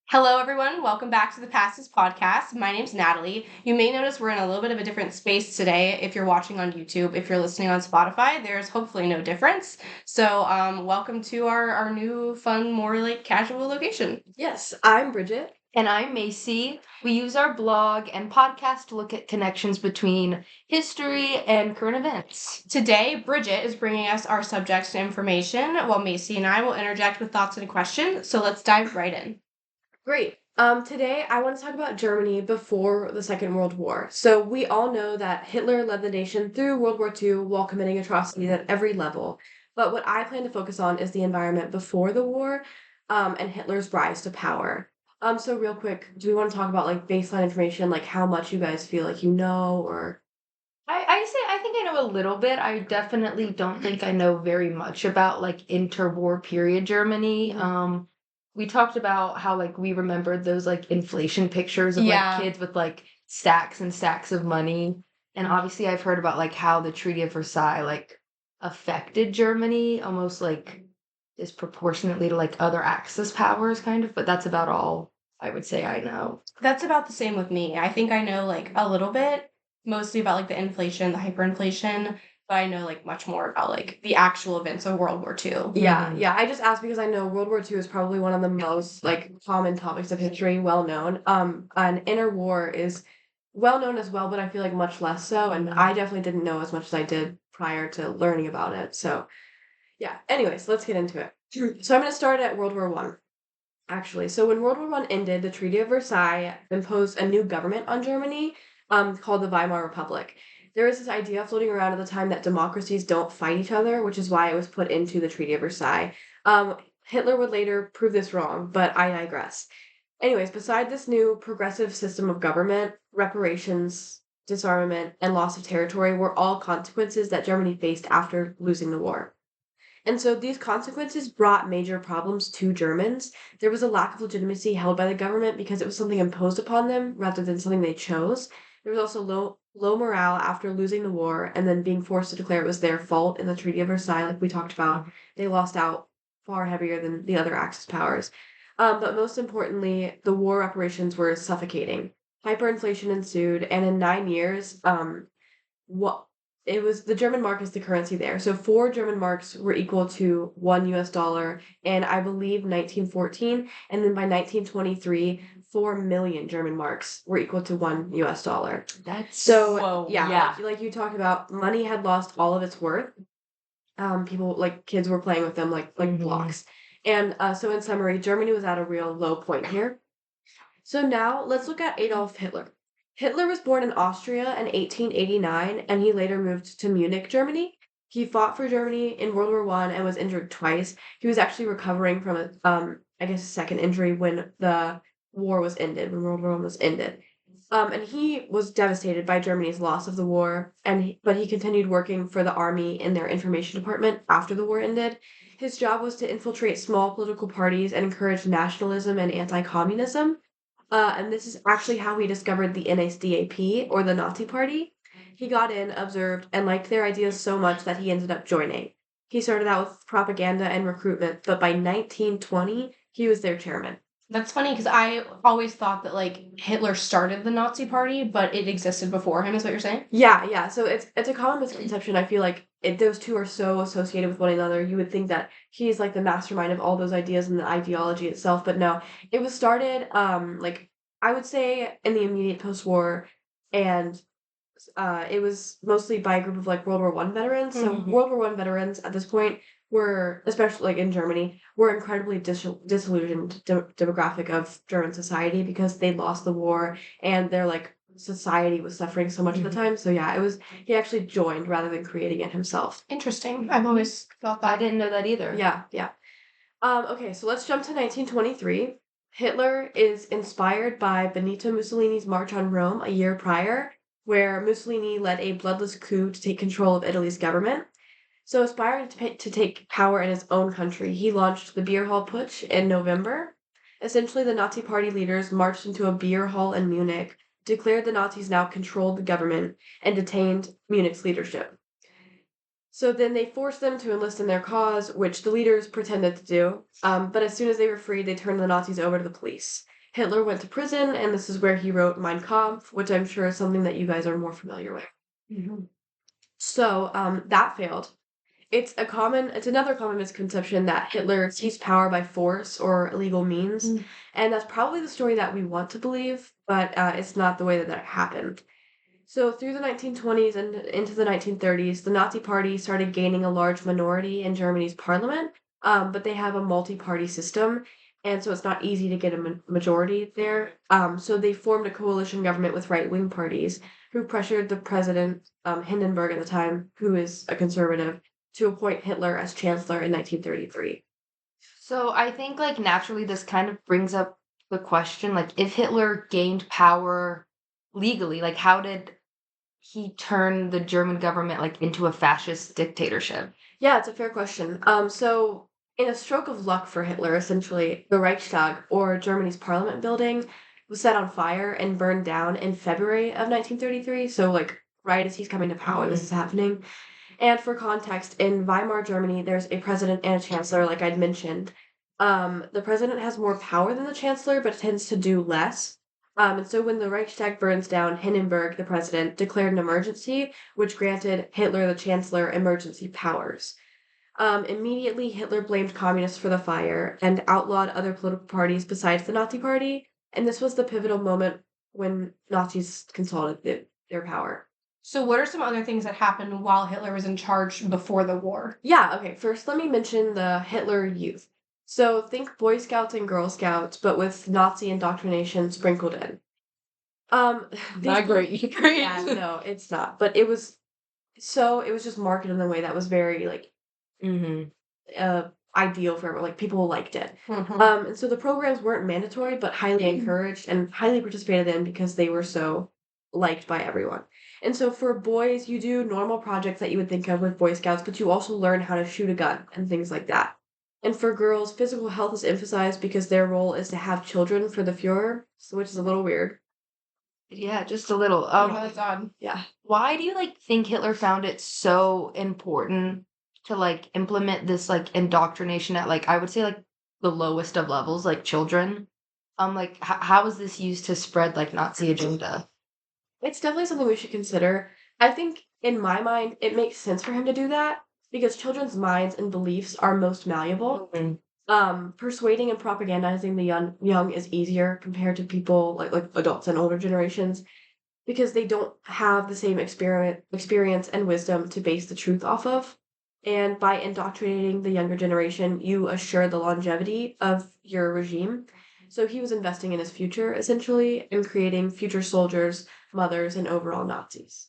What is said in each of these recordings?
Hello, everyone. Welcome back to the Fascism podcast. My name's Natalie. You may notice we're in a little bit of a different space today. If you're watching on YouTube, if you're listening on Spotify, there's hopefully no difference. So, welcome to our new, fun, more like casual location. Yes, I'm Bridget. And I'm Macy. We use our blog and podcast to look at connections between history and current events. Today, Bridget is bringing us our subjects and information, while Macy and I will interject with thoughts and questions. So let's dive right in. Great. Today I want to talk about Germany before the Second World War. So we all know that Hitler led the nation through World War II while committing atrocities at every level. But what I plan to focus on is the environment before the war, and Hitler's rise to power. So real quick, do we want to talk about like baseline information, like how much you guys feel like you know, or I think I know a little bit. I definitely don't think I know very much about like interwar period Germany. We talked about how like we remembered those like inflation pictures of Yeah. like kids with like stacks and stacks of money. And obviously I've heard about like how the Treaty of Versailles like affected Germany almost like disproportionately to like other Axis powers kind of, but that's about all I would say I know. That's about the same with me. I think I know like a little bit, mostly about like the inflation, the hyperinflation, but I know like much more about like the actual events of World War II. Yeah. I just asked because I know World War II is probably one of the most like common topics of history, well known. And interwar is well known as well, but I feel like much less so. And I definitely didn't know as much as I did prior to learning about it. So yeah. Anyways, let's get into it. So I'm going to start at World War One. Actually, so when World War One ended, the Treaty of Versailles imposed a new government on Germany, called the Weimar Republic. There was this idea floating around at the time that democracies don't fight each other, which is why it was put into the Treaty of Versailles. Hitler would later prove this wrong, but I digress. Anyways, beside this new progressive system of government, reparations, disarmament, and loss of territory were all consequences that Germany faced after losing the war. And so these consequences brought major problems to Germans. There was a lack of legitimacy held by the government because it was something imposed upon them rather than something they chose. There was also low morale after losing the war and then being forced to declare it was their fault in the Treaty of Versailles, like we talked about. They lost out far heavier than the other Axis powers. But most importantly, the war reparations were suffocating. Hyperinflation ensued, and in 9 years, what it was the German mark is the currency there. So 4 German marks were equal to $1 in I believe 1914, and then by 1923, 4 million German marks were equal to $1. That's So Whoa. yeah. Like you talked about, money had lost all of its worth. People like kids were playing with them like blocks. And so in summary, Germany was at a real low point here. So now let's look at Adolf Hitler. Hitler was born in Austria in 1889 and he later moved to Munich, Germany. He fought for Germany in World War One and was injured twice. He was actually recovering from a second injury when the war was ended, when World War One was ended. And he was devastated by Germany's loss of the war, but he continued working for the army in their information department after the war ended. His job was to infiltrate small political parties and encourage nationalism and anti-communism. And this is actually how he discovered the NSDAP, or the Nazi Party. He got in, observed, and liked their ideas so much that he ended up joining. He started out with propaganda and recruitment, but by 1920, he was their chairman. That's funny because I always thought that like Hitler started the Nazi Party, but it existed before him. Is what you're saying? Yeah. So it's a common misconception. I feel like those two are so associated with one another. You would think that he's like the mastermind of all those ideas and the ideology itself, but no. It was started like I would say in the immediate post-war, and it was mostly by a group of like World War One veterans. So World War One veterans at this point were, especially like in Germany, were incredibly disillusioned demographic of German society because they lost the war and their like society was suffering so much at the time. So yeah, he actually joined rather than creating it himself. Interesting. I've always thought I that. didn't know that either. Yeah. Okay, so let's jump to 1923. Hitler is inspired by Benito Mussolini's March on Rome a year prior, where Mussolini led a bloodless coup to take control of Italy's government. So, aspiring to take power in his own country, he launched the Beer Hall Putsch in November. Essentially, the Nazi Party leaders marched into a beer hall in Munich, declared the Nazis now controlled the government, and detained Munich's leadership. So then they forced them to enlist in their cause, which the leaders pretended to do. But as soon as they were freed, they turned the Nazis over to the police. Hitler went to prison, and this is where he wrote Mein Kampf, which I'm sure is something that you guys are more familiar with. So that failed. It's another common misconception that Hitler seized power by force or illegal means, and that's probably the story that we want to believe, but it's not the way that happened. So through the 1920s and into the 1930s, the Nazi Party started gaining a large minority in Germany's parliament, but they have a multi-party system, and so it's not easy to get a majority there. So they formed a coalition government with right-wing parties who pressured the president, Hindenburg at the time, who is a conservative, to appoint Hitler as chancellor in 1933. So I think like naturally this kind of brings up the question, like if Hitler gained power legally, like how did he turn the German government like into a fascist dictatorship? Yeah, it's a fair question. So in a stroke of luck for Hitler, essentially, the Reichstag, or Germany's parliament building, was set on fire and burned down in February of 1933. So like right as he's coming to power, this is happening. And for context, in Weimar Germany, there's a president and a chancellor, like I'd mentioned. The president has more power than the chancellor, but tends to do less. And so when the Reichstag burns down, Hindenburg, the president, declared an emergency, which granted Hitler, the chancellor, emergency powers. Immediately, Hitler blamed communists for the fire and outlawed other political parties besides the Nazi Party. And this was the pivotal moment when Nazis consolidated their power. So what are some other things that happened while Hitler was in charge before the war? Yeah, okay. First, let me mention the Hitler Youth. So think Boy Scouts and Girl Scouts, but with Nazi indoctrination sprinkled in. Not great. Yeah, no, it's not. But it was just marketed in a way that was very like ideal for everyone. Like people liked it. And so the programs weren't mandatory, but highly encouraged and highly participated in because they were so liked by everyone. And so for boys, you do normal projects that you would think of with Boy Scouts, but you also learn how to shoot a gun and things like that. And for girls, physical health is emphasized because their role is to have children for the Fuhrer, which is a little weird. Yeah, just a little. Oh, that's odd. Yeah. Why do you like think Hitler found it so important to like implement this like indoctrination at like I would say like the lowest of levels, like children? Like how is this used to spread like Nazi agenda? It's definitely something we should consider. I think, in my mind, it makes sense for him to do that because children's minds and beliefs are most malleable. Persuading and propagandizing the young is easier compared to people like adults and older generations because they don't have the same experience and wisdom to base the truth off of. And by indoctrinating the younger generation, you assure the longevity of your regime. So he was investing in his future, essentially, and creating future soldiers, mothers, and overall Nazis.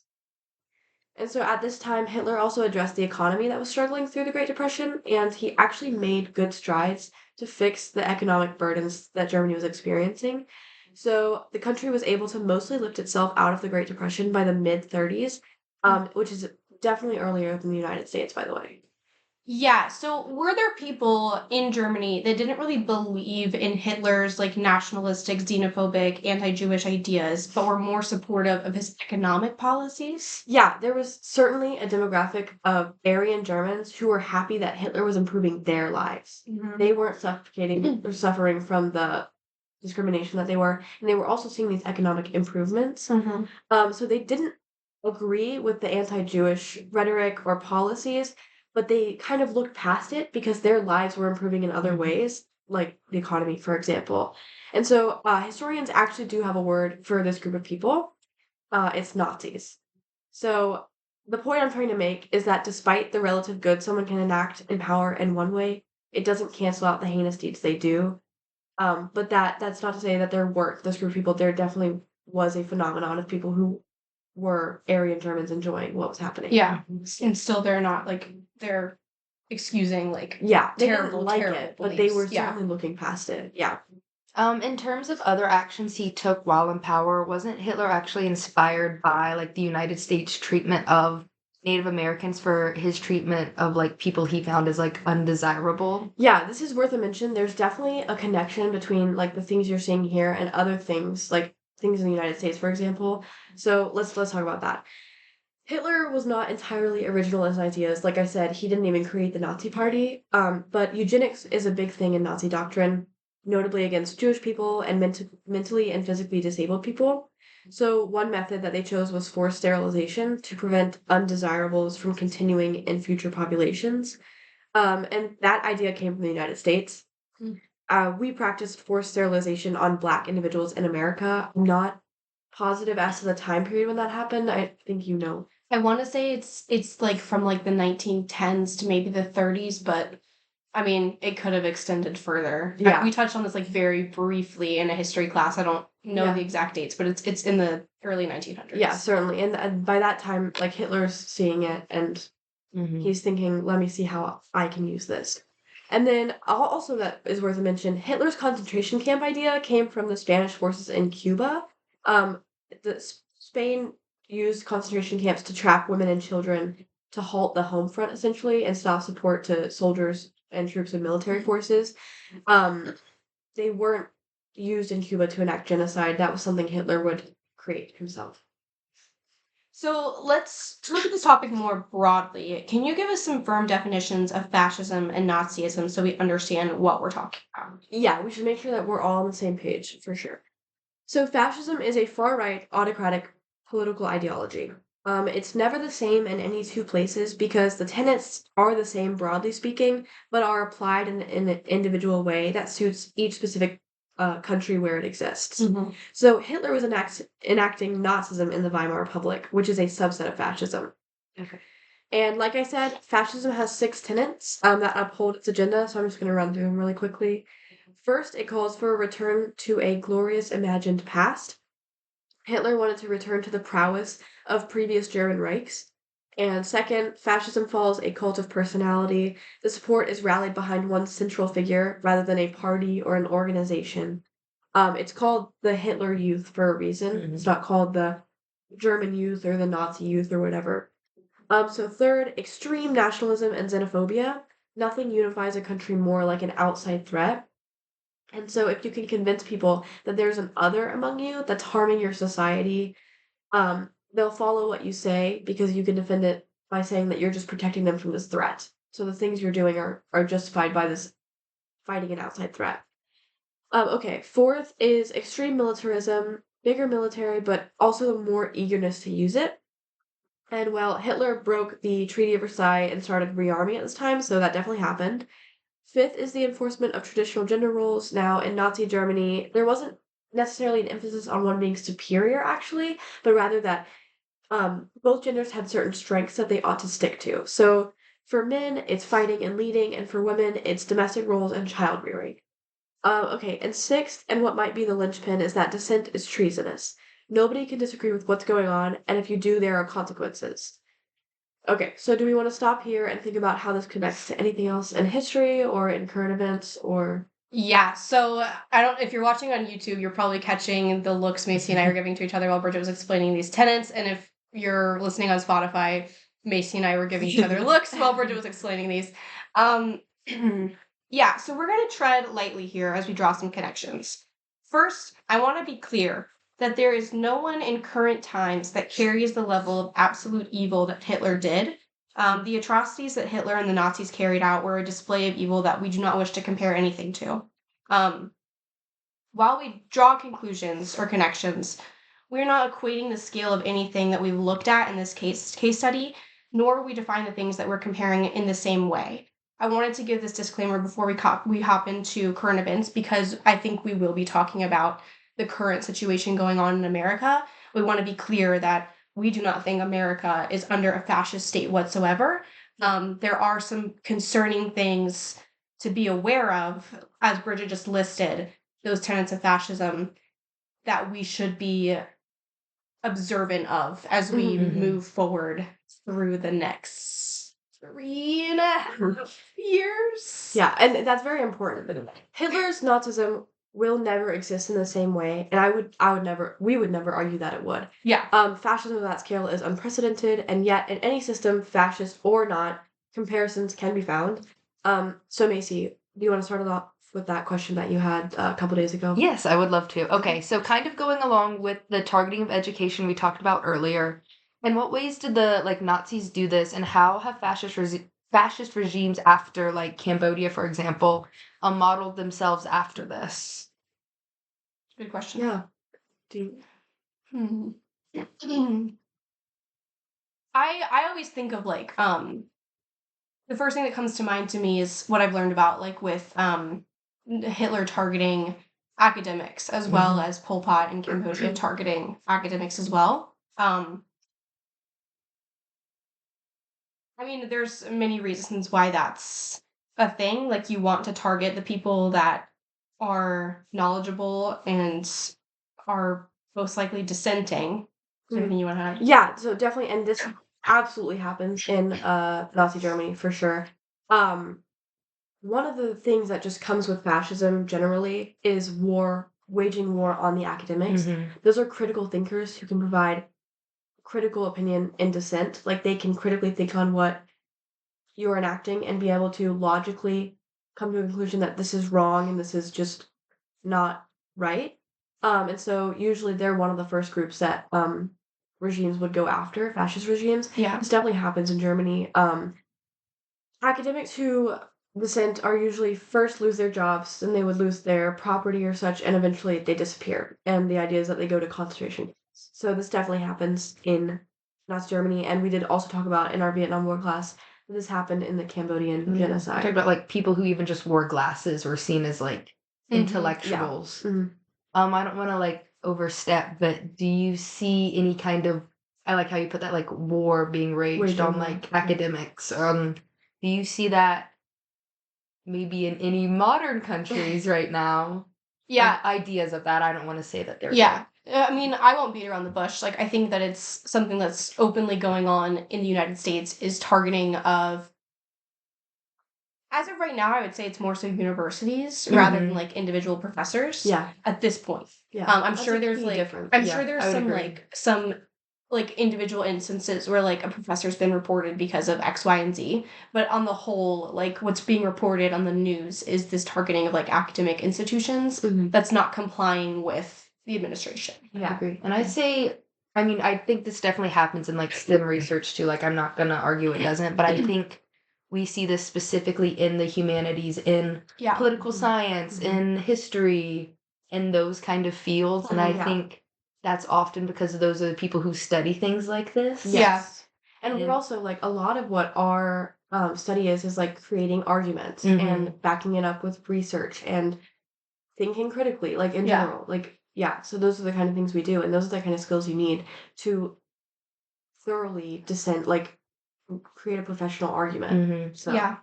And so at this time, Hitler also addressed the economy that was struggling through the Great Depression, and he actually made good strides to fix the economic burdens that Germany was experiencing. So the country was able to mostly lift itself out of the Great Depression by the mid 30s, which is definitely earlier than the United States, by the way. Yeah, so were there people in Germany that didn't really believe in Hitler's like nationalistic, xenophobic, anti-Jewish ideas, but were more supportive of his economic policies? Yeah, there was certainly a demographic of Aryan Germans who were happy that Hitler was improving their lives. They weren't suffocating or suffering from the discrimination that they were, and they were also seeing these economic improvements. So they didn't agree with the anti-Jewish rhetoric or policies, but they kind of looked past it because their lives were improving in other ways, like the economy, for example. And so historians actually do have a word for this group of people. It's Nazis. So the point I'm trying to make is that despite the relative good someone can enact in power in one way, it doesn't cancel out the heinous deeds they do. But that's not to say that there weren't this group of people. There definitely was a phenomenon of people who were Aryan Germans enjoying what was happening. Yeah, and still they're excusing like Yeah, they terrible, didn't like terrible it, but they were beliefs. Yeah. certainly looking past it. Yeah. In terms of other actions he took while in power, wasn't Hitler actually inspired by like the United States treatment of Native Americans for his treatment of like people he found as like undesirable? Yeah, this is worth a mention. There's definitely a connection between like the things you're seeing here and other things, like things in the United States, for example. So let's talk about that. Hitler was not entirely original in his ideas. Like I said, he didn't even create the Nazi Party. But eugenics is a big thing in Nazi doctrine, notably against Jewish people and mentally and physically disabled people. So one method that they chose was forced sterilization to prevent undesirables from continuing in future populations. And that idea came from the United States. We practiced forced sterilization on Black individuals in America. I'm not positive as to the time period when that happened. I think you know. I want to say it's like from like the 1910s to maybe the 30s, but I mean, it could have extended further. Yeah. We touched on this like very briefly in a history class. I don't know Yeah. the exact dates, but it's in the early 1900s. Yeah, certainly. And by that time, like Hitler's seeing it and he's thinking, let me see how I can use this. And then also that is worth a mention, Hitler's concentration camp idea came from the Spanish forces in Cuba. Spain used concentration camps to trap women and children to halt the home front essentially and stop support to soldiers and troops and military forces. They weren't used in Cuba to enact genocide. That was something Hitler would create himself. So let's look at this topic more broadly. Can you give us some firm definitions of fascism and Nazism so we understand what we're talking about? Yeah, we should make sure that we're all on the same page for sure. So fascism is a far-right autocratic political ideology. It's never the same in any two places because the tenets are the same broadly speaking, but are applied in an individual way that suits each specific country where it exists. So Hitler was enacting Nazism in the Weimar Republic, which is a subset of fascism. Okay. And like I said, fascism has 6 tenets that uphold its agenda, so I'm just going to run through them really quickly. First, it calls for a return to a glorious imagined past. Hitler wanted to return to the prowess of previous German Reichs. And second, fascism follows a cult of personality. The support is rallied behind one central figure rather than a party or an organization. It's called the Hitler Youth for a reason. It's not called the German Youth or the Nazi Youth or whatever. So third, extreme nationalism and xenophobia. Nothing unifies a country more like an outside threat. And so if you can convince people that there's an other among you that's harming your society, they'll follow what you say because you can defend it by saying that you're just protecting them from this threat. So the things you're doing are justified by this fighting an outside threat. Okay, fourth is extreme militarism, bigger military, but also more eagerness to use it. And well, Hitler broke the Treaty of Versailles and started rearming at this time, so that definitely happened. Fifth is the enforcement of traditional gender roles. Now, in Nazi Germany, there wasn't necessarily an emphasis on one being superior, actually, but rather that both genders had certain strengths that they ought to stick to. So, for men, it's fighting and leading, and for women, it's domestic roles and child rearing. Okay, and sixth, and what might be the linchpin, is that dissent is treasonous. Nobody can disagree with what's going on, and if you do, there are consequences. Okay, so do we want to stop here and think about how this connects to anything else in history or in current events or? Yeah, so I don't if you're watching on YouTube, you're probably catching the looks Macy and I are giving to each other while Bridget was explaining these tenets, and if you're listening on Spotify, Macy and I were giving each other looks while Bridget was explaining these. Um, yeah, so we're going to tread lightly here as we draw some connections. First, I want to be clear that there is no one in current times that carries the level of absolute evil that Hitler did. The atrocities that Hitler and the Nazis carried out were a display of evil that we do not wish to compare anything to. While we draw conclusions or connections, we're not equating the scale of anything that we've looked at in this case study, nor we define the things that we're comparing in the same way. I wanted to give this disclaimer before we hop into current events because I think we will be talking about the current situation going on in America. We want to be clear that we do not think America is under a fascist state whatsoever. There are some concerning things to be aware of, as Bridget just listed, those tenets of fascism that we should be observant of as we move forward through the next 3.5 years. Yeah, and that's very important. Hitler's Nazism will never exist in the same way, and we would never argue that it would. Yeah. Fascism of that scale is unprecedented, and yet in any system, fascist or not, comparisons can be found. So Macy, do you want to start off with that question that you had a couple days ago? Yes, I would love to. Okay, so kind of going along with the targeting of education we talked about earlier, In what ways did the like Nazis do this, and how have fascist regimes after like Cambodia, for example, modeled themselves after this? Good question. Yeah. Do you, Hmm. I always think of like the first thing that comes to mind to me is what I've learned about like with Hitler targeting academics as well as Pol Pot in Cambodia targeting academics as well. I mean, there's many reasons why that's a thing. Like you want to target the people that are knowledgeable and are most likely dissenting. Is there anything you want to add? Yeah, so definitely, and this absolutely happens in Nazi Germany for sure. One of the things that just comes with fascism generally is waging war on the academics. Those are critical thinkers who can provide critical opinion and dissent. Like they can critically think on what you're enacting and be able to logically come to a conclusion that this is wrong and this is just not right. And so usually they're one of the first groups that regimes would go after, fascist regimes. Yeah. This definitely happens in Germany. Academics who dissent are usually first lose their jobs, then they would lose their property or such, and eventually they disappear. And the idea is that they go to concentration camps. So this definitely happens in Nazi Germany, and we did also talk about in our Vietnam War class that this happened in the Cambodian We genocide. talked about like people who even just wore glasses were seen as like intellectuals. I don't want to like overstep, but do you see any kind of, I like how you put that, like war being waged Waging on war, like yeah. academics? Do you see that maybe in any modern countries right now? Yeah. Ideas of that. I don't want to say that they're Yeah. I mean, I won't beat around the bush. Like, I think that it's something that's openly going on in the United States is targeting of, as of right now, I would say it's more so universities rather than like individual professors. Yeah. At this point. Yeah. I'm That's sure a there's key like, difference. I'm Yeah, sure there's I would some agree. like individual instances where like a professor's been reported because of X, Y, and Z. But on the whole, like what's being reported on the news is this targeting of like academic institutions that's not complying with the administration. I agree. And I'd say, I mean, I think this definitely happens in like STEM research too. Like, I'm not going to argue it doesn't, but I think we see this specifically in the humanities, in political science, in history, in those kind of fields. And I think that's often because those are the people who study things like this. Yes. And we're also like a lot of what our study is like creating arguments and backing it up with research and thinking critically, like in general. Like, yeah, so those are the kind of things we do, and those are the kind of skills you need to thoroughly dissent, like create a professional argument. So Yeah.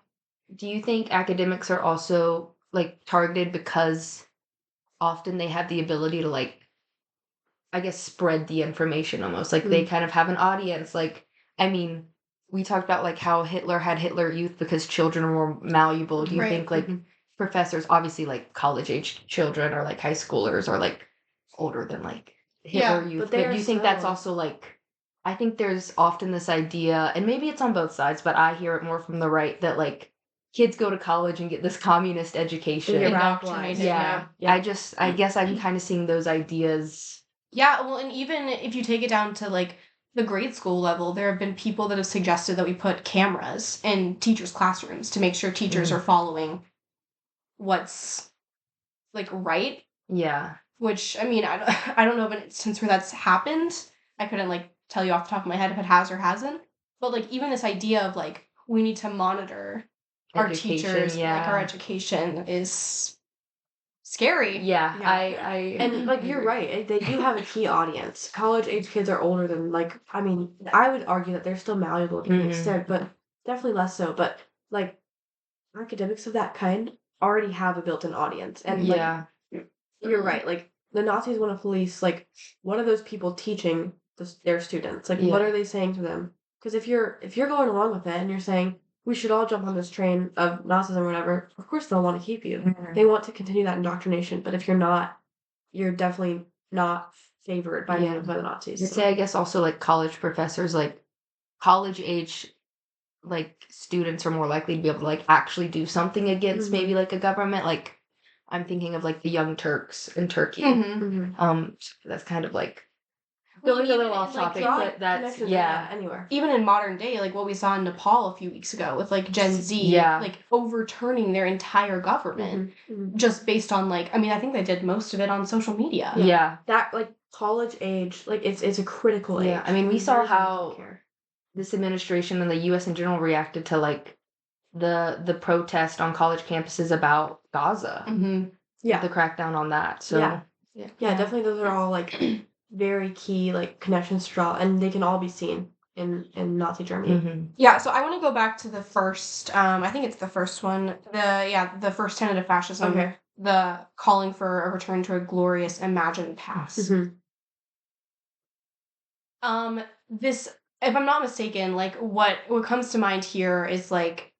Do you think academics are also like targeted because often they have the ability to like, I guess, spread the information almost? Like they kind of have an audience. Like, I mean, we talked about like how Hitler had Hitler Youth because children were malleable. Do you think like professors, obviously like college age children or like high schoolers or like older than like Hitler Youth, but do you think that's also like, I think there's often this idea, and maybe it's on both sides, but I hear it more from the right that like kids go to college and get this communist education. Indoctrinated. Yeah. I guess I'm kind of seeing those ideas. Yeah, well, and even if you take it down to like the grade school level, there have been people that have suggested that we put cameras in teachers' classrooms to make sure teachers are following what's like right. Yeah. Which I mean, I don't know of an instance where that's happened. I couldn't like tell you off the top of my head if it has or hasn't. But like even this idea of like we need to monitor our teachers, like our education is scary. Yeah. and like you're right, they do have a key audience. College age kids are older than like, I mean, I would argue that they're still malleable to an extent, but definitely less so. But like academics of that kind already have a built-in audience, and like you're right, like the Nazis want to police like what are those people teaching their students, like what are they saying to them? Because if you're going along with it and you're saying we should all jump on this train of Nazism or whatever, of course they'll want to keep you. They want to continue that indoctrination, but if you're not, you're definitely not favored by the Nazis. I'd say I guess also like college professors, like college age like students are more likely to be able to like actually do something against maybe like a government. Like I'm thinking of like the Young Turks in Turkey. So that's kind of like Going a even little in, off like, topic, draw but that's connections, anywhere. even in modern day, like what we saw in Nepal a few weeks ago with like Gen Z, Yeah. like overturning their entire government Mhm. just based on like, I mean, I think they did most of it on social media. Yeah. That like college age, like it's a critical age. Yeah. I mean, we saw Very, very how care. this administration and the US in general reacted to like the protest on college campuses about Gaza. Mm-hmm. Yeah. The crackdown on that. So Yeah. Yeah, definitely those are all like very key like connections to draw, and they can all be seen in Nazi Germany. Mhm. Yeah, so I want to go back to the first, I think it's the first one, the first tenet of fascism, Okay. the calling for a return to a glorious imagined past. Mhm. This, if I'm not mistaken, like what comes to mind here is like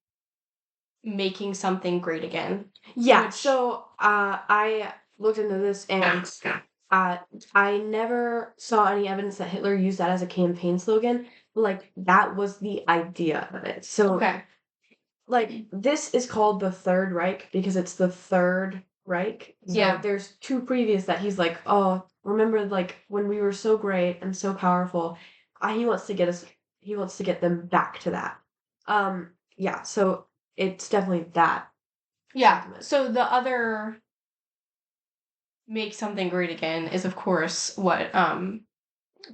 making something great again. Yeah. Which- So I looked into this, and I never saw any evidence that Hitler used that as a campaign slogan. But like that was the idea of it. So Okay. like this is called the Third Reich because it's the Third Reich. So Yeah. there's two previous that he's like, oh, remember like when we were so great and so powerful. He wants to get us. He wants to get them back to that. Yeah. So it's definitely that. Yeah. sentiment. So the other make something great again is of course what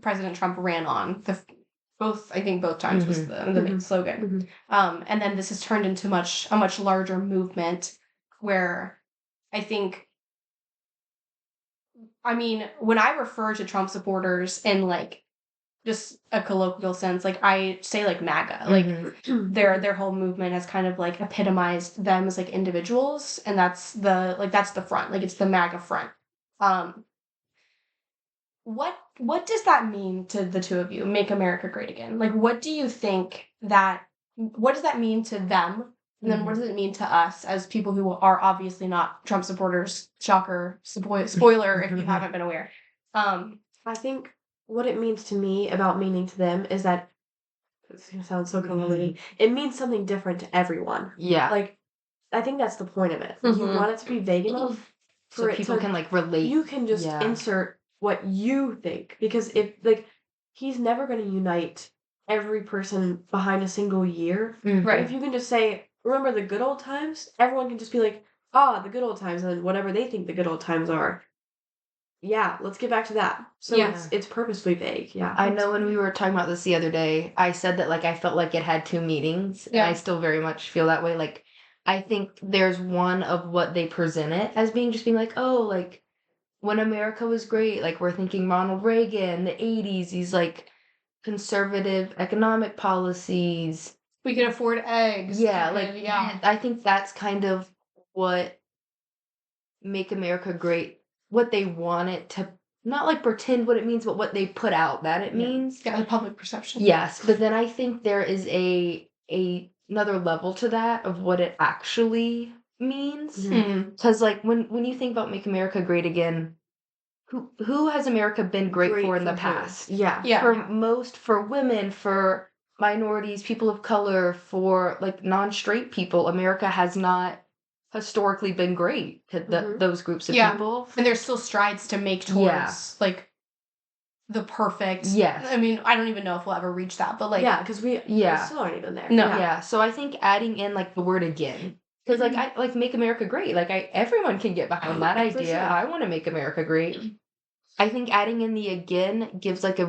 President Trump ran on. I think both times was the main Mhm. slogan. Mhm. And then this has turned into a much larger movement where I think, I mean, when I refer to Trump supporters in like just a colloquial sense, like I say like MAGA, like Mhm. their whole movement has kind of like epitomized them as like individuals, and that's the front, like it's the MAGA front. What does that mean to the two of you? Make America great again. Like, what do you think what does that mean to them? And then what does it mean to us as people who are obviously not Trump supporters? Shocker, spoiler if you haven't been aware. I think what it means to me about meaning to them is that it's gonna sound so convoluted. It means something different to everyone. Yeah. Like I think that's the point of it. Like, you Mhm. want it to be vague enough So for it people to can like relate. you can just Yeah. insert what you think, because if like he's never going to unite every person behind a single year. Mhm. But if you can just say, remember the good old times, everyone can just be like, ah, the good old times, and whatever they think the good old times are. Yeah, let's get back to that. So Yeah. it's purposely vague. Yeah. I know when we were talking about this the other day, I said that like I felt like it had two meanings, and Yeah. I still very much feel that way. Like I think there's one of what they present it as being like, oh, like when America was great, like we're thinking Ronald Reagan, the 80s, these like conservative economic policies. We could afford eggs. Yeah, we could- like yeah. I think that's kind of what make America great, what they want it to not like pretend what it means, but what they put out that it Yeah. means. Yeah, the public perception. Yes, but then I think there is another level to that of what it actually means. Mhm. Because like when you think about Make America Great Again, who has America been great for in the who? past? Yeah. Yeah. For women, for minorities, people of color, for like non-straight people, America has not historically been great to Mhm. those groups of Yeah. people. And there's still strides to make towards like the perfect. Yes. I mean, I don't even know if we'll ever reach that, but like yeah, because we still aren't even there. No. Yeah. So I think adding in like the word again, because like I like Make America Great, like everyone can get behind that For idea. sure. I want to make America great. I think adding in the again gives like a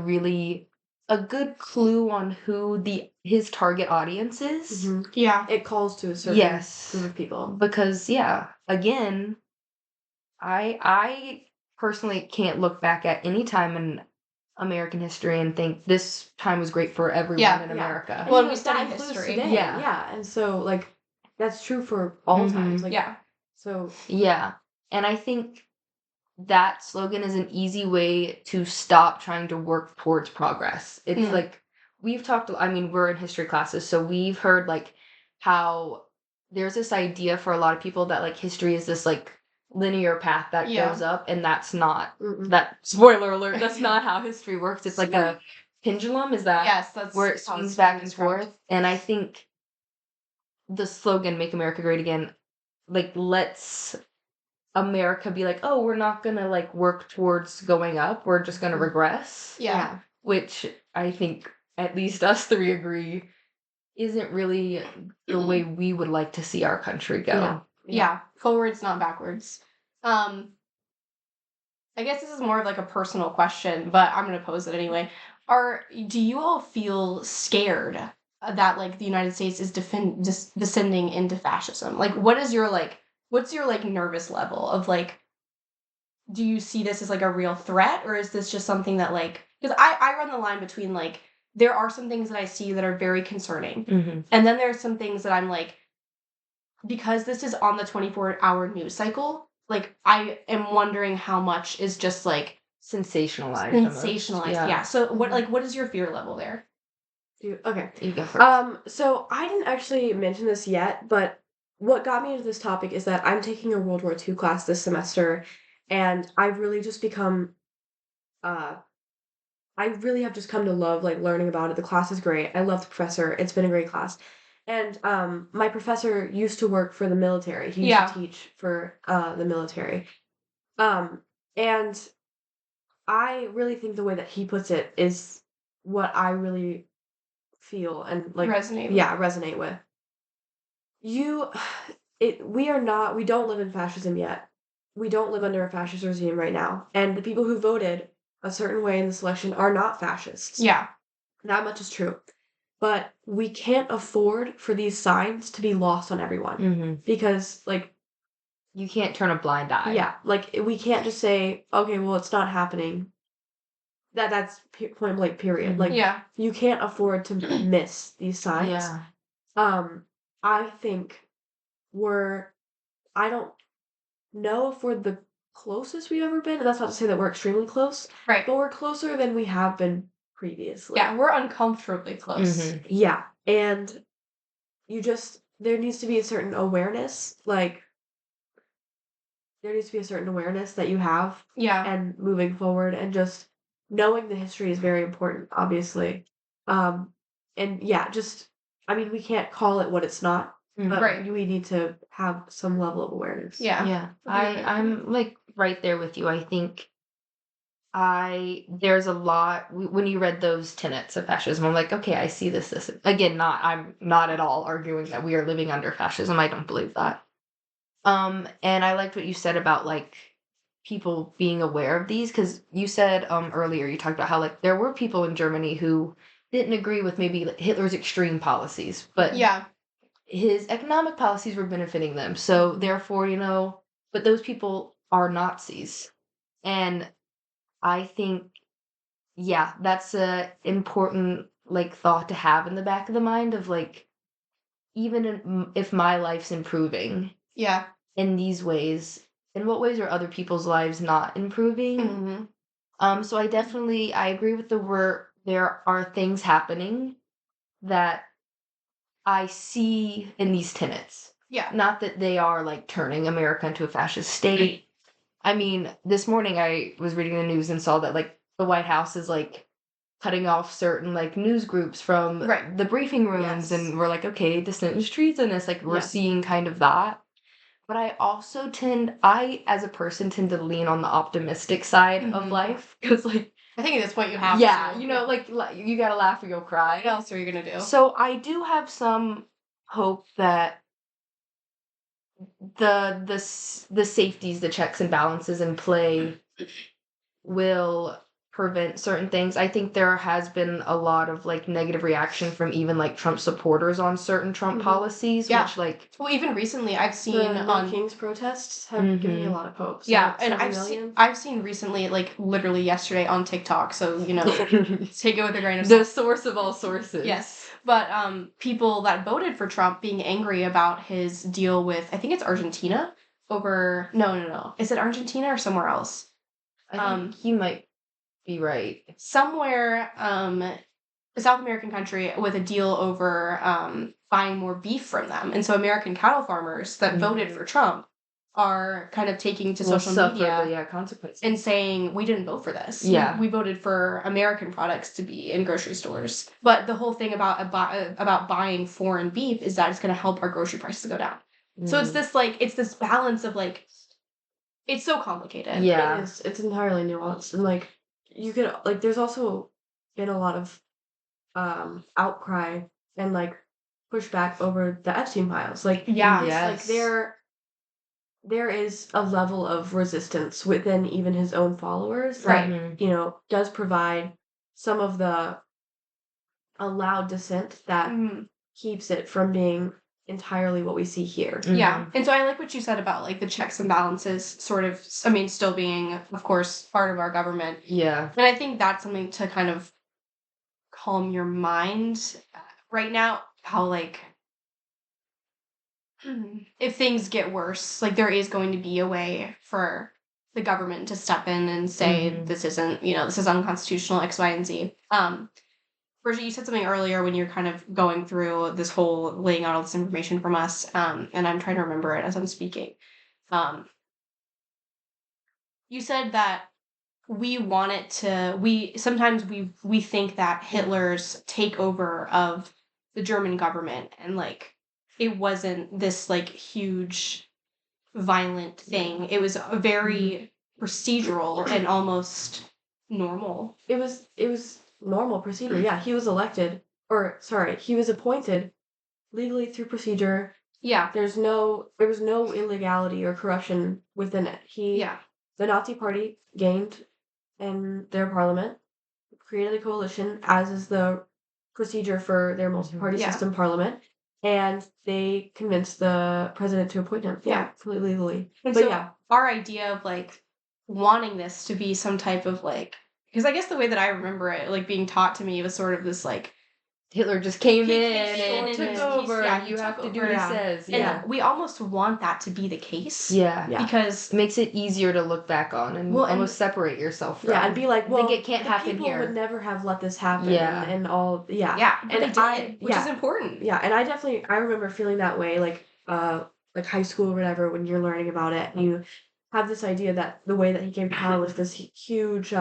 good clue on who his target audience is. Mhm. yeah. It calls to a certain Yes. group of people. Because again, I personally can't look back at any time in American history and think this time was great for everyone Yeah, in yeah. America. And, Well, you know, we study that includes history. today. Yeah. Yeah, and so like that's true for all times. Like Yeah. so. Yeah. And I think that slogan is an easy way to stop trying to work towards progress. It's Mm. like we've talked, I mean, we're in history classes, so we've heard like how there's this idea for a lot of people that like history is this like linear path that Yeah. goes up, and that's not Mm-mm. that spoiler alert, that's not how history works. It's like a pendulum, is that Yes, that's where it how swings it's back and described. forth. And I think the slogan Make America Great Again like lets America be like, oh, we're not gonna like work towards going up, we're just gonna regress. Yeah. Which I think at least us three agree isn't really the way we would like to see our country go. No. Yeah. Forwards, not backwards. I guess this is more of like a personal question, but I'm gonna pose it anyway. Do you all feel scared that like the United States is descending into fascism? Like, what's your like nervous level of like, do you see this as like a real threat, or is this just something that like, because I run the line between like, there are some things that I see that are very concerning, and then there are some things that I'm like, because this is on the 24-hour news cycle, like I am wondering how much is just like Sensationalized. sensationalized. Yeah. So what is your fear level there? Okay. You go first. So I didn't actually mention this yet, but what got me into this topic is that I'm taking a World War II class this semester, and I've really just become, I really have just come to love like learning about it. The class is great. I love the professor. It's been a great class. And my professor used to work for the military. He used to teach for the military. And I really think the way that he puts it is what I really feel and like resonate with. We don't live in fascism yet. We don't live under a fascist regime right now. And the people who voted a certain way in this election are not fascists. Yeah. That much is true. But we can't afford for these signs to be lost on everyone. Because, like, you can't turn a blind eye. Yeah, like, we can't just say, okay, well, it's not happening. That's point blank, period. Like, you can't afford to miss these signs. Yeah. I think I don't know if we're the closest we've ever been, and that's not to say that we're extremely close. Right. But we're closer than we have been previously. Yeah, we're uncomfortably close. Yeah, and there needs to be a certain awareness, like, there needs to be a certain awareness that you have. Yeah. And moving forward, and just knowing the history is very important, obviously. And yeah, we can't call it what it's not, but we need to have some level of awareness. Yeah. I'm like right there with you. I think there's a lot when you read those tenets of fascism, I'm like, okay, I see this again, I'm not at all arguing that we are living under fascism. I don't believe that. And I liked what you said about like people being aware of these, because you said earlier, you talked about how like there were people in Germany who didn't agree with maybe Hitler's extreme policies, but his economic policies were benefiting them. So therefore, but those people are Nazis. And I think, that's a important like thought to have in the back of the mind of like, even if my life's improving in these ways, in what ways are other people's lives not improving? So I agree with there are things happening that I see in these tenets. Yeah. Not that they are like turning America into a fascist state. I mean, this morning I was reading the news and saw that like the White House is like cutting off certain like news groups from the briefing rooms, and we're like, okay, this is treasonous. Like we're seeing kind of that. But I also as a person tend to lean on the optimistic side of life, because like I think at this point you have to. Like you gotta laugh or you'll cry. What else are you gonna do? So I do have some hope that the safeties, the checks and balances in play will prevent certain things. I think there has been a lot of like negative reaction from even like Trump supporters on certain Trump policies, which like even recently I've seen the No Kings protests have given me a lot of hope. So and I've seen recently, like literally yesterday on TikTok, so take it with a grain of salt. The source of all sources. Yes. But people that voted for Trump being angry about his deal with, I think it's Argentina over no. Is it Argentina or somewhere else? I think he might be right. Somewhere, a South American country with a deal over buying more beef from them. And so American cattle farmers that voted for Trump are kind of taking to social media consequences and saying, we didn't vote for this. We voted for American products to be in grocery stores. But the whole thing about buying foreign beef is that it's going to help our grocery prices go down. So it's this balance of like, It's so complicated. Yeah. It is. It's entirely nuanced, and like you could like. There's also been a lot of outcry and like pushback over the Epstein files. Like Yeah. like there is a level of resistance within even his own followers that Right. does provide some of the allowed dissent that Mhm. keeps it from being entirely what we see here. Yeah. And so I like what you said about like the checks and balances sort of, I mean, still being, of course, part of our government. Yeah. And I think that's something to kind of calm your mind right now, how like if things get worse, like there is going to be a way for the government to step in and say this isn't, this is unconstitutional, X, Y, and Z. Bridget, you said something earlier when you're kind of going through this whole laying out all this information from us, and I'm trying to remember it as I'm speaking. You said that sometimes we think that Hitler's takeover of the German government and like it wasn't this like huge violent thing. It was a very procedural and almost normal. It was normal procedure. Yeah, he was elected, or sorry, he was appointed legally through procedure. Yeah. There was no illegality or corruption within it. The Nazi Party gained in their parliament, created a coalition, as is the procedure for their multi-party system parliament, and they convinced the president to appoint him. Yeah, completely legally. And but so yeah, our idea of like wanting this to be some type of like, because I guess the way that I remember it, like being taught to me was sort of this like Hitler just came He in came and in took and over. he You took have to do over. what he Yeah. says. and Yeah. we almost want that to be the case. Yeah. Yeah. Because It makes it easier to look back on and Well, and- almost separate yourself from. yeah, and be like, I well, think it can't the happen people here. would never have let this happen. Yeah. and all. Yeah, yeah, but and they did, which is important. Yeah, and I remember feeling that way, like high school or whatever, when you're learning about it, and you have this idea that the way that he came to power was this huge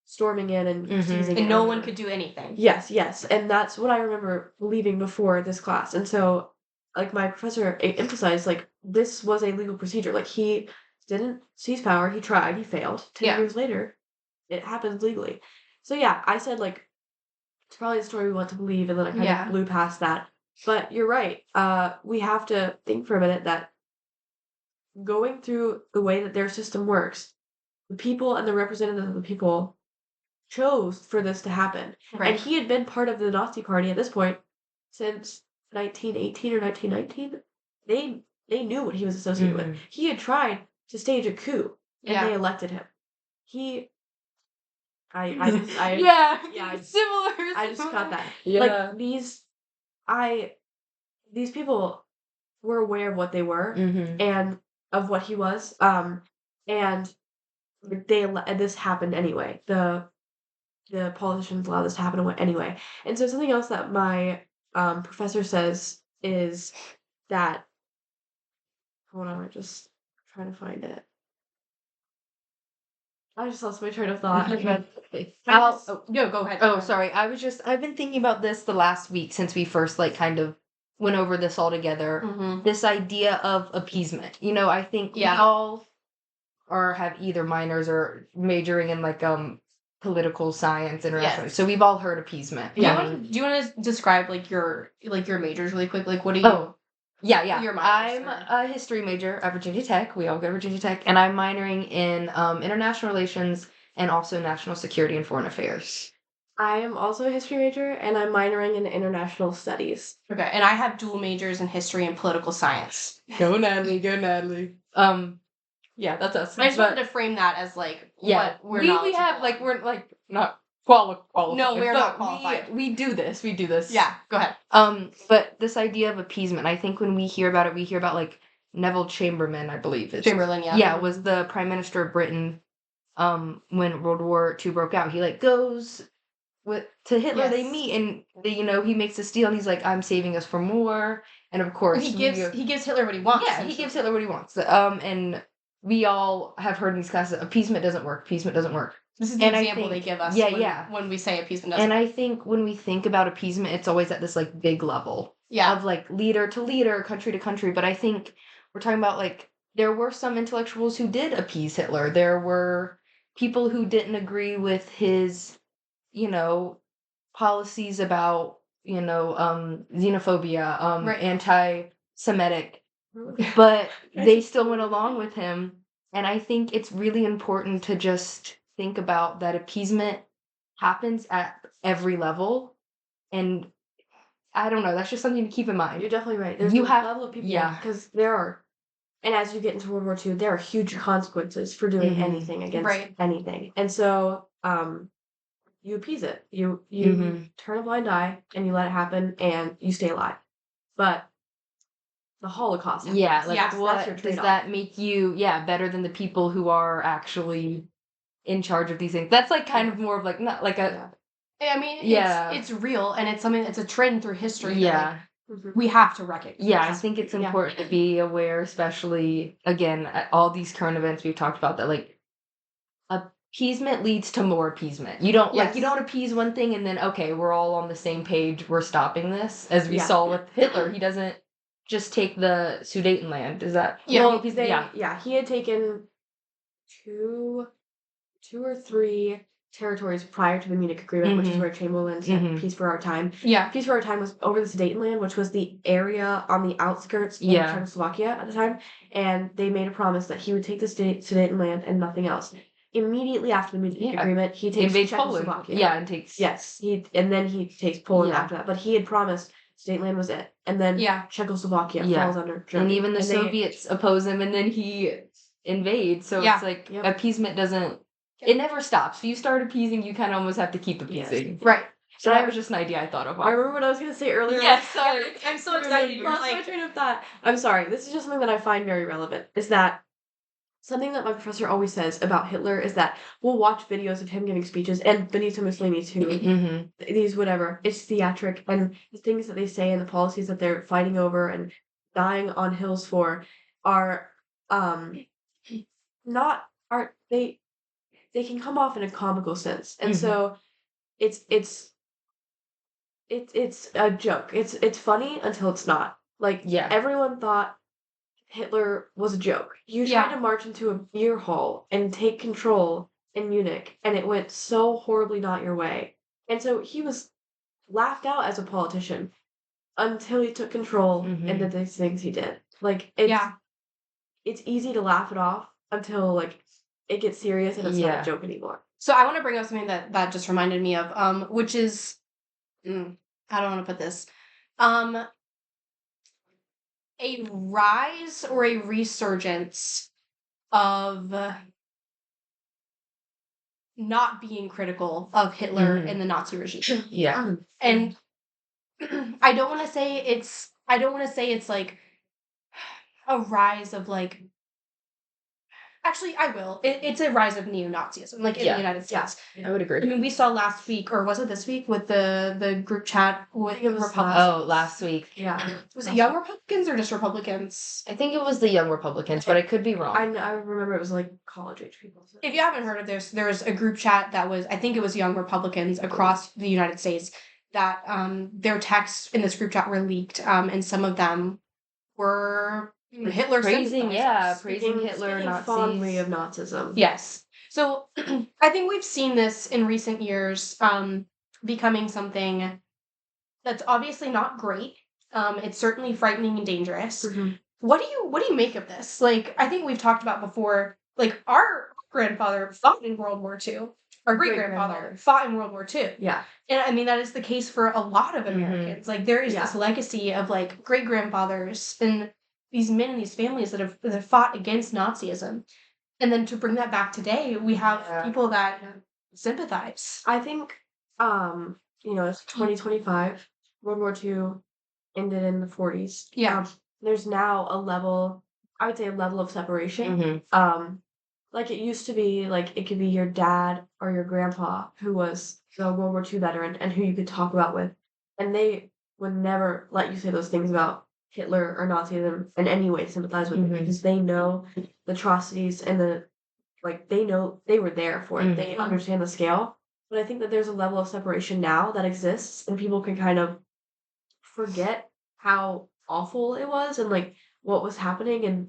storming in and seizing, And no one could do anything. Yes, and that's what I remember believing before this class, and so like my professor emphasized, like this was a legal procedure. Like he didn't seize power, he tried, he failed. 10 years later, it happened legally. So yeah, I said like it's probably the story we want to believe, and then I kind of blew past that. But you're right. We have to think for a minute that going through the way that their system works, the people and the representatives of the people chose for this to happen. Right. And he had been part of the Nazi Party at this point since 1918 or 1919. They knew what he was associated with. He had tried to stage a coup, and they elected him. I Similar. I just got that. Yeah. Like these people were aware of what they were and of what he was. And this happened anyway. The politicians allowed this to happen anyway. And so something else that my professor says is that, hold on, I'm just trying to find it. I just lost my train of thought. Go ahead. Oh, sorry. I've been thinking about this the last week since we first like kind of went over this all together. This idea of appeasement. I think we all have either minors or majoring in like political science international. So we've all heard appeasement. Do you want to describe like your majors really quick? Like what do you Yeah. Your minors, I'm a history major at Virginia Tech. We all go to Virginia Tech, and I'm minoring in international relations and also national security and foreign affairs. I am also a history major, and I'm minoring in international studies. Okay, and I have dual majors in history and political science. Go Natalie. Yeah, that's us. I just wanted to frame that as like what we're we not. have like we're like not qualified. No, we're not qualified. We do this. Yeah, go ahead. But this idea of appeasement, I think when we hear about it, we hear about like Neville Chamberlain, I believe it's Chamberlain, yeah. Yeah, was the Prime Minister of Britain when World War II broke out. He like goes to Hitler, Yes. they meet, and he makes this deal, and he's like, I'm saving us from war. And of course He gives Hitler what he wants. Yeah, he gives Hitler what he wants. And we all have heard in these classes, appeasement doesn't work. This is the example they give us when we say appeasement doesn't work. And I think when we think about appeasement, it's always at this like big level of like leader to leader, country to country. But I think we're talking about like there were some intellectuals who did appease Hitler. There were people who didn't agree with his, you know, policies about, xenophobia, Right. anti-Semitic, but they still went along with him. And I think it's really important to just think about that appeasement happens at every level. And I don't know, that's just something to keep in mind. You're definitely right. There's You a have- level of people, yeah. because there are, and as you get into World War II, there are huge consequences for doing Mhm. anything against Right. anything, and so you appease it. You Mhm. turn a blind eye and you let it happen, and you stay alive. But the Holocaust happens. Yeah, like Yes, that's what your does trade-off. that make you, better than the people who are actually in charge of these things? That's like kind of more of like not like a I mean, Yeah. it's real, and it's something that's a trend through history. That, like, yeah. Mhm. we have to recognize. Yeah, I think it's Yeah. important to be aware, especially again at all these current events we've talked about, that like appeasement leads to more appeasement. You don't Yes. you don't appease one thing and then okay, we're all on the same page, we're stopping this. As we Yeah. saw with Hitler, he doesn't just take the Sudetenland. Is that Yeah. Well, appeasement? he had taken two or three territories prior to the Munich Agreement, which is Mhm. where Chamberlain said Mhm. peace for our time. Yeah. Peace for our time was over the Sudetenland, which was the area on the outskirts in Yeah. Czechoslovakia at the time, and they made a promise that he would take the Sudetenland and nothing else. Immediately after the Munich Yeah. Agreement, he takes Invades Poland. Czechoslovakia. Yeah, and takes Yes, and then he takes Poland Yeah. after that. But he had promised Sudetenland was it, and then Yeah. Czechoslovakia Yeah. falls under Germany. and even the And they- Soviets oppose him and then he invades. So Yeah. it's like Yep. appeasement doesn't it never stops. If you start appeasing, you kind of almost have to keep appeasing. Right. So that was just an idea I thought of. I remember what I was going to say earlier. Yes, sorry. I'm so excited. You're Lost my like, train of thought. I'm sorry. This is just something that I find very relevant. Is that something that my professor always says about Hitler is that we'll watch videos of him giving speeches, and Benito Mussolini too. Mm-hmm. These whatever. It's theatric, and the things that they say and the policies that they're fighting over and dying on hills for are not are they can come off in a comical sense, and Mhm. so it's a joke. It's funny until it's not. Like Yeah. everyone thought Hitler was a joke. You tried to march into a beer hall and take control in Munich, and it went so horribly not your way. And so he was laughed out as a politician until he took control and did these things he did. Like it's easy to laugh it off until like it gets serious and it's not Yeah. a joke anymore. so I want to bring up something that just reminded me of, which is, how do I want to put this? A rise or a resurgence of not being critical of Hitler Mhm. and the Nazi regime. Yeah. And I don't want to say it's like a rise of like, actually I will. It's a rise of neo-Nazism, like in the Yeah. United States. I would agree. I mean, we saw last week, or was it this week, with the group chat with it was Republicans. Last week. Yeah. Was it young Republicans or just Republicans? I think it was the young Republicans, but I could be wrong. I remember it was like college age people. So. If you haven't heard of this, there was a group chat that was, I think it was young Republicans across the United States that their texts in this group chat were leaked, and some of them were Hitler praising Speaking Hitler, Nazis. fondly of Nazism. Yes. So I think we've seen this in recent years becoming something that's obviously not great. It's certainly frightening and dangerous. Mhm. What do you make of this? Like, I think we've talked about before, like our grandfather fought in World War II. Our great-grandfather fought in World War II. Yeah. And I mean, that is the case for a lot of Americans. Like, there is this legacy of like great-grandfathers and these men and these families that have fought against Nazism. And then to bring that back today, we have people that sympathize. I think it's 2025. World War II ended in the 40s. Yeah. There's now a level of separation. Like it used to be, like it could be your dad or your grandpa who was the World War II veteran and who you could talk about with, and they would never let you say those things about Hitler or Nazism in any way sympathize with it because they know the atrocities and they know they were there for it. They understand the scale. But I think that there's a level of separation now that exists, and people can kind of forget how awful it was and like what was happening and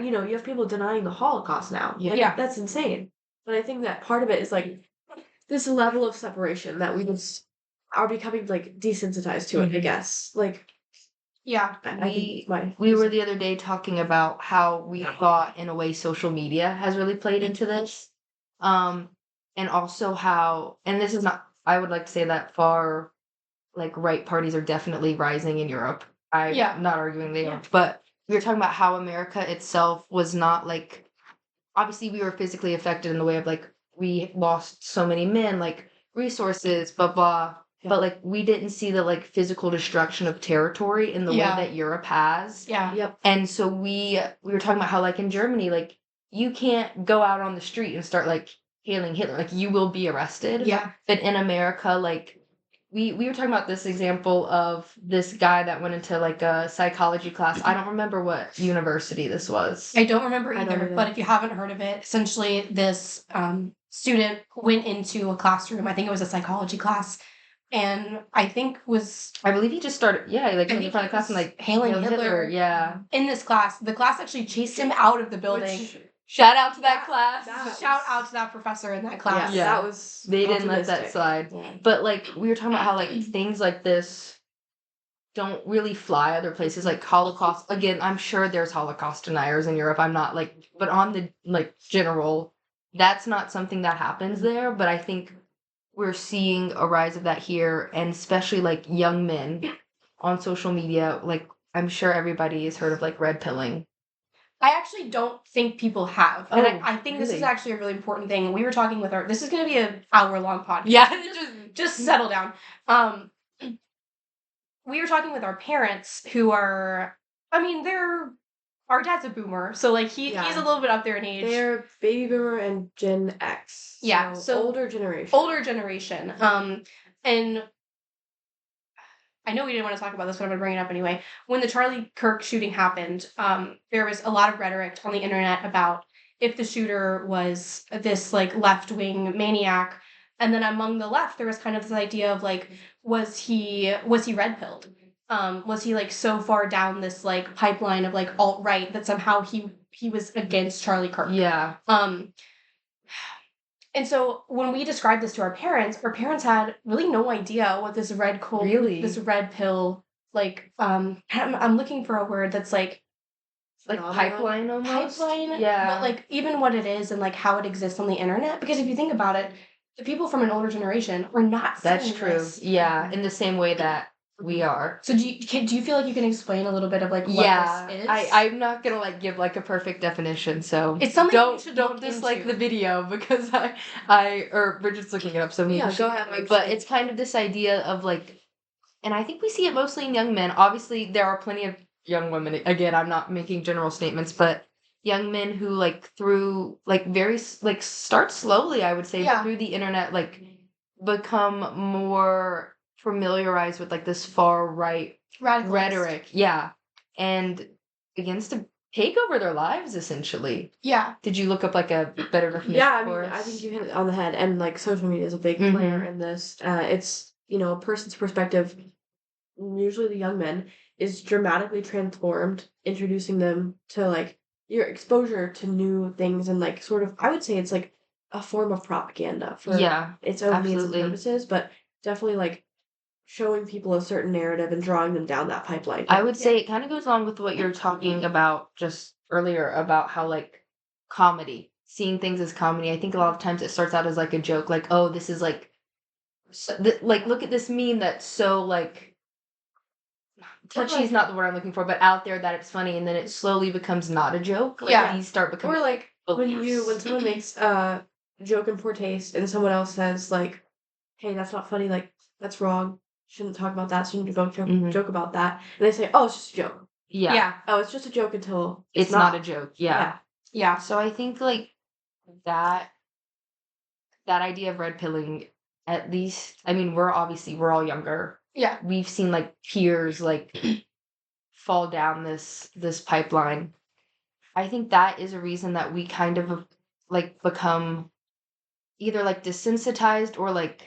you know, you have people denying the Holocaust now. Like, Yeah. that's insane. But I think that part of it is like this level of separation that we just are becoming like desensitized to it, I guess. Like, Yeah. I think my We were the other day talking about how we thought, in a way, social media has really played into this. And also how, and this is not, I would like to say that far, like, right parties are definitely rising in Europe. Yeah. I'm not arguing they are, but we were talking about how America itself was not like, obviously we were physically affected in the way of like, we lost so many men, like resources, blah, blah. Yeah. But like, we didn't see the like physical destruction of territory in the way Yeah. that Europe has. Yeah. Yep. And so we were talking about how like in Germany, like you can't go out on the street and start like hailing Hitler, like you will be arrested. Yeah. But in America, like we were talking about this example of this guy that went into like a psychology class. I don't remember what university this was. I don't remember I don't either, either. but if you haven't heard of it, essentially this student went into a classroom. I think it was a psychology class, and I believe he just started, yeah, like I in think front of he class and was like hailing hailed Hitler. Yeah. in this class. The class actually chased him out of the building. Which, Shout out to that That- class. that- Shout out to that professor in that yeah, class. Yeah. that was They didn't let that optimistic. slide. Yeah. But like we were talking about how like things like this don't really fly other places, like Holocaust. Again, I'm sure there's Holocaust deniers in Europe. I'm not like, but on the like general, that's not something that happens there. But I think we're seeing a rise of that here, and especially like young men on social media. Like I'm sure everybody has heard of like red pilling. I actually don't think people have. And Oh, I think this is really? actually a really important thing. We were talking with this is going to be an hour-long podcast. Yeah. Just settle down. We were talking with our parents who are, I mean, our dad's a boomer. So like he's Yeah. a little bit up there in age. They're baby boomer and Gen X. Yeah, so older generation. Older generation. And I know we didn't want to talk about this, but I'm going to bring it up anyway. When the Charlie Kirk shooting happened, there was a lot of rhetoric on the internet about if the shooter was this like left-wing maniac, and then among the left there was kind of this idea of like, was he red-pilled? Was he like so far down this like pipeline of like alt-right that somehow he was against Charlie Kirk? Yeah. And so when we described this to our parents had really no idea what this this red pill, like, I'm looking for a word that's like Pipeline almost. pipeline, Yeah. but like even what it is and like how it exists on the internet. Because if you think about it, the people from an older generation are not. That's seeing true. this. Yeah, in the same way that we are. So do you feel like you can explain a little bit of like what this is? I'm not gonna like give like a perfect definition, so It's something you should don't look dislike into. the video because or Bridget's looking it up, so Yeah, maybe go ahead. but it's kind of this idea of like, and I think we see it mostly in young men. Obviously, there are plenty of young women. Again, I'm not making general statements, but young men who like through like very like start slowly, I would say, Yeah. through the internet, like become more familiarized with like this far right Radicalized. rhetoric. Yeah. And begins to take over their lives essentially. Yeah. Did you look up like a better definition Yeah, I for mean, I us? think you hit it on the head, and like social media is a big player in this. It's, you know, a person's perspective, usually the young men, is dramatically transformed, introducing them to like your exposure to new things, and like sort of, I would say it's like a form of propaganda for Yeah, its own means and absolutely. purposes, but definitely like showing people a certain narrative and drawing them down that pipeline. I would say it kind of goes along with what you're talking about just earlier about how like comedy, seeing things as comedy. I think a lot of times it starts out as like a joke, like, oh, this is like, like look at this meme that's so like touchy is not the word I'm looking for, but out there that it's funny, and then it slowly becomes not a joke. Like Yeah. these start becoming Or like when beliefs. someone makes a joke in poor taste and someone else says like, "Hey, that's not funny. Like that's wrong. Shouldn't talk about that. Shouldn't joke about that." And they say, "Oh, it's just a joke. Yeah. Yeah. Oh, it's just a joke until It's not a joke. Yeah. Yeah. So I think like that idea of red pilling, at least, I mean, we're all younger. Yeah. We've seen like peers like fall down this pipeline. I think that is a reason that we kind of like become either like desensitized or like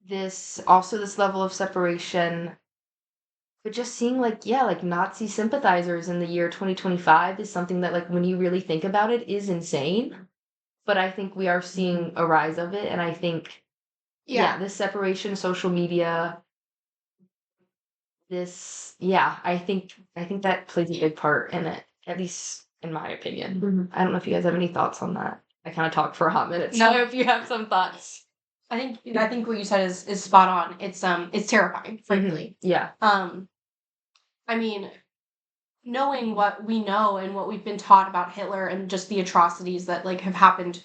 this level of separation But just seeing like, yeah, like Nazi sympathizers in the year 2025 is something that like when you really think about it is insane. But I think we are seeing a rise of it. And I think, yeah, this separation, social media, I think that plays a big part in it, at least in my opinion. I don't know if you guys have any thoughts on that. I kind of talked for a hot minute. So if you have some thoughts. I think what you said is spot on. It's terrifying, frankly. Yeah. I mean, knowing what we know and what we've been taught about Hitler and just the atrocities that like have happened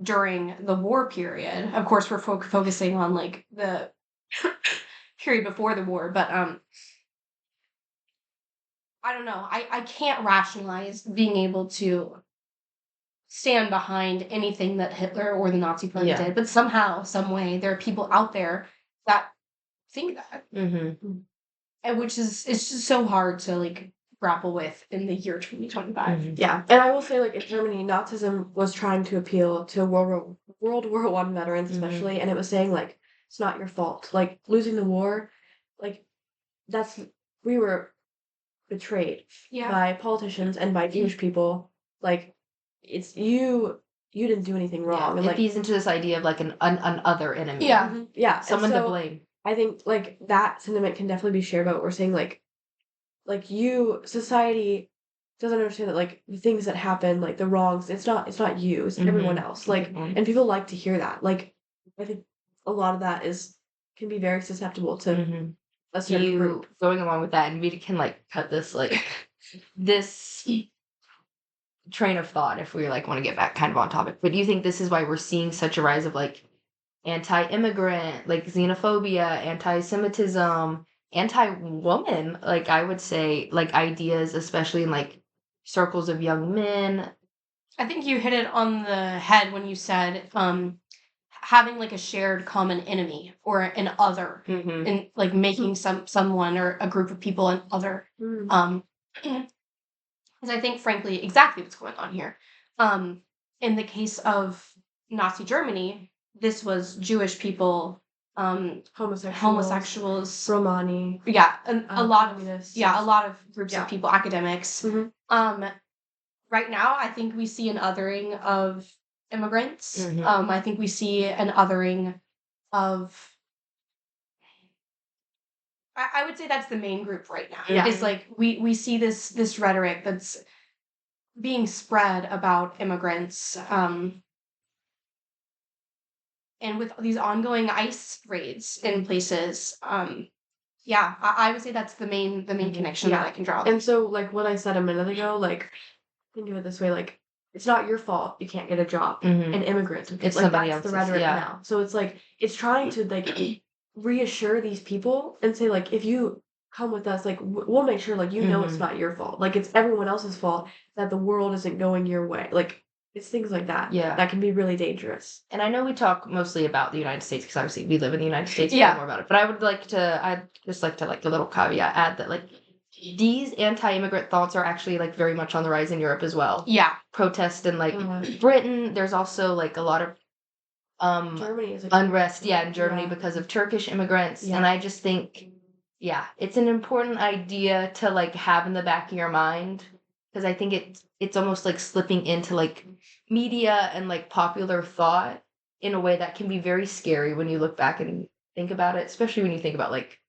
during the war period. Of course, we're focusing on like the period before the war, but I don't know. I can't rationalize being able to stand behind anything that Hitler or the Nazi Party Yeah. did, but somehow, some way, there are people out there that think that, and which is it's just so hard to like grapple with in the year 2025. Yeah, and I will say, like in Germany, Nazism was trying to appeal to World War One veterans, especially, and it was saying like it's not your fault, like losing the war, like we were betrayed Yeah. by politicians and by Jewish people. Like it's you didn't do anything wrong, and it like feeds into this idea of like an other enemy. Yeah. yeah, Someone to so blame. I think like that sentiment can definitely be shared about what we're saying, like society doesn't understand that like the things that happen, like the wrongs, it's not you, it's everyone else. Like and people like to hear that. Like I think a lot of that can be very susceptible to a certain group. Going along with that, and we can like cut this like this train of thought if we like want to get back kind of on topic. But do you think this is why we're seeing such a rise of like anti-immigrant, like xenophobia, anti-Semitism, anti-woman, like I would say, like ideas, especially in like circles of young men? I think you hit it on the head when you said having like a shared common enemy or an other, and like making someone or a group of people an other. Because I think, frankly, exactly what's going on here. In the case of Nazi Germany, this was Jewish people, homosexuals, Romani. yeah, a lot of communists. a lot of groups Yeah. of people, academics. Right now, I think we see an othering of immigrants. I think we see an othering of. I would say that's the main group right now. Yeah. It's like we see this rhetoric that's being spread about immigrants, and with these ongoing ICE raids in places, I would say that's the main connection that I can draw. And so, like what I said a minute ago, like think of it this way, like it's not your fault you can't get a job. An immigrant, It's like somebody that's the else's, rhetoric yeah. now. So it's like it's trying to like reassure these people and say like if you come with us, like we'll make sure like it's not your fault, like it's everyone else's fault that the world isn't going your way. Like it's things like that. Yeah. That can be really dangerous. And I know we talk mostly about the United States because obviously we live in the United States. We Yeah. know more about it. But I'd just like to like a little caveat add that like these anti-immigrant thoughts are actually like very much on the rise in Europe as well. Yeah. Protest in like Britain. There's also like a lot of Germany is unrest, in Germany Yeah. because of Turkish immigrants. Yeah. And I just think, it's an important idea to like have in the back of your mind because I think it's almost like slipping into like media and like popular thought in a way that can be very scary when you look back and think about it, especially when you think about like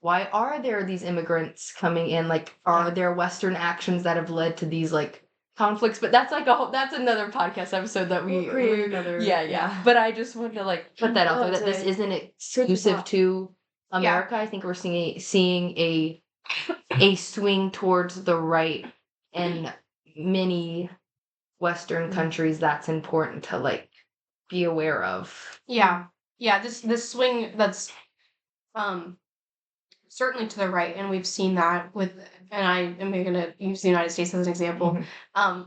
why are there these immigrants coming in? Like, are there Western actions that have led to these like conflicts? But that's like that's another podcast episode that We'll create another. yeah. But I just want to like put that out there that this isn't exclusive to America. I think we're seeing a swing towards the right in many Western countries that's important to like be aware of. Yeah. This swing that's certainly to the right, and we've seen that with, and I am going to use the United States as an example.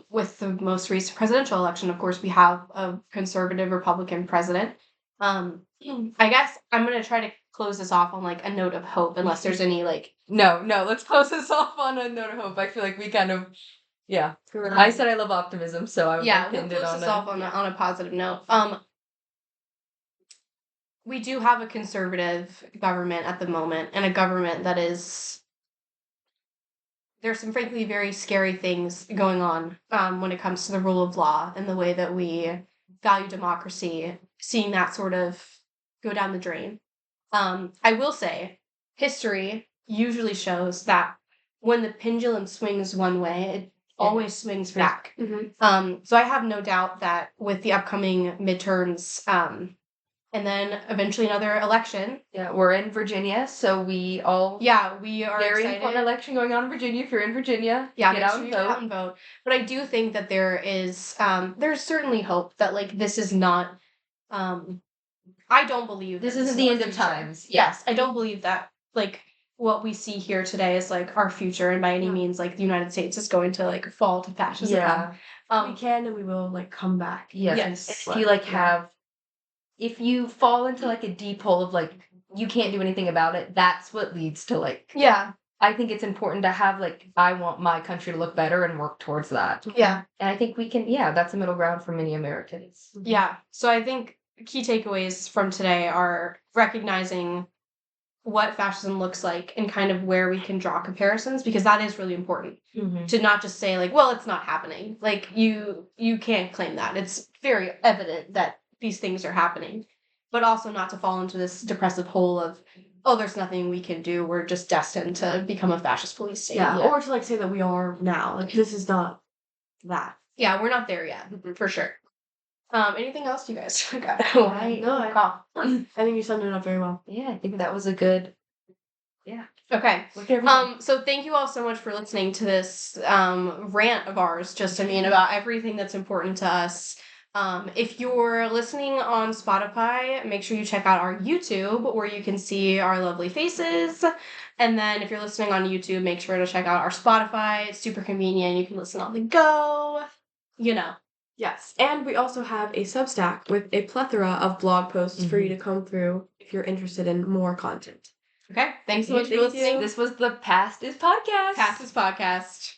With the most recent presidential election, of course, we have a conservative Republican president. I guess I'm going to try to close this off on like a note of hope, unless there's any like. No, let's close this off on a note of hope. I feel like we kind of, I said I love optimism, so I would we'll pinned it close on this off on a positive note. We do have a conservative government at the moment, and a government that is there's some frankly very scary things going on when it comes to the rule of law and the way that we value democracy, seeing that sort of go down the drain. I will say, history usually shows that when the pendulum swings one way, it always swings back. So I have no doubt that with the upcoming midterms, and then eventually another election. Yeah, we're in Virginia, so we all we are very excited. important election going on in Virginia. If you're in Virginia, Yeah, get make out sure and you get vote. out and vote. But I do think that there's certainly hope that like this is not. I don't believe This that isn't is the our end of future. times. Yeah. Yes, I don't believe that like what we see here today is like our future, and by any means, like the United States is going to like fall to fascism. Yeah. We can and we will like come back. Yeah. Yes. If you like if you fall into like a deep hole of like you can't do anything about it, that's what leads to like Yeah. I think it's important to have like I want my country to look better and work towards that. Yeah. And I think we can that's a middle ground for many Americans. Yeah. So I think key takeaways from today are recognizing what fascism looks like and kind of where we can draw comparisons, because that is really important to not just say like, well, it's not happening. Like you can't claim that. It's very evident that these things are happening, but also not to fall into this depressive hole of, oh, there's nothing we can do. We're just destined to become a fascist police state. Yeah, or to like say that we are now. Like this is not that. Yeah, we're not there yet, for sure. Anything else you guys got? No, I think you summed it up very well. Yeah, I think that was a good Okay. So thank you all so much for listening to this rant of ours, just about everything that's important to us. If you're listening on Spotify, make sure you check out our YouTube where you can see our lovely faces. And then if you're listening on YouTube, make sure to check out our Spotify. It's super convenient. You can listen on the go. Yes, and we also have a Substack with a plethora of blog posts for you to comb through if you're interested in more content. Okay. Thanks so much for Thank you. listening. This was the Past is Podcast. Past is Podcast.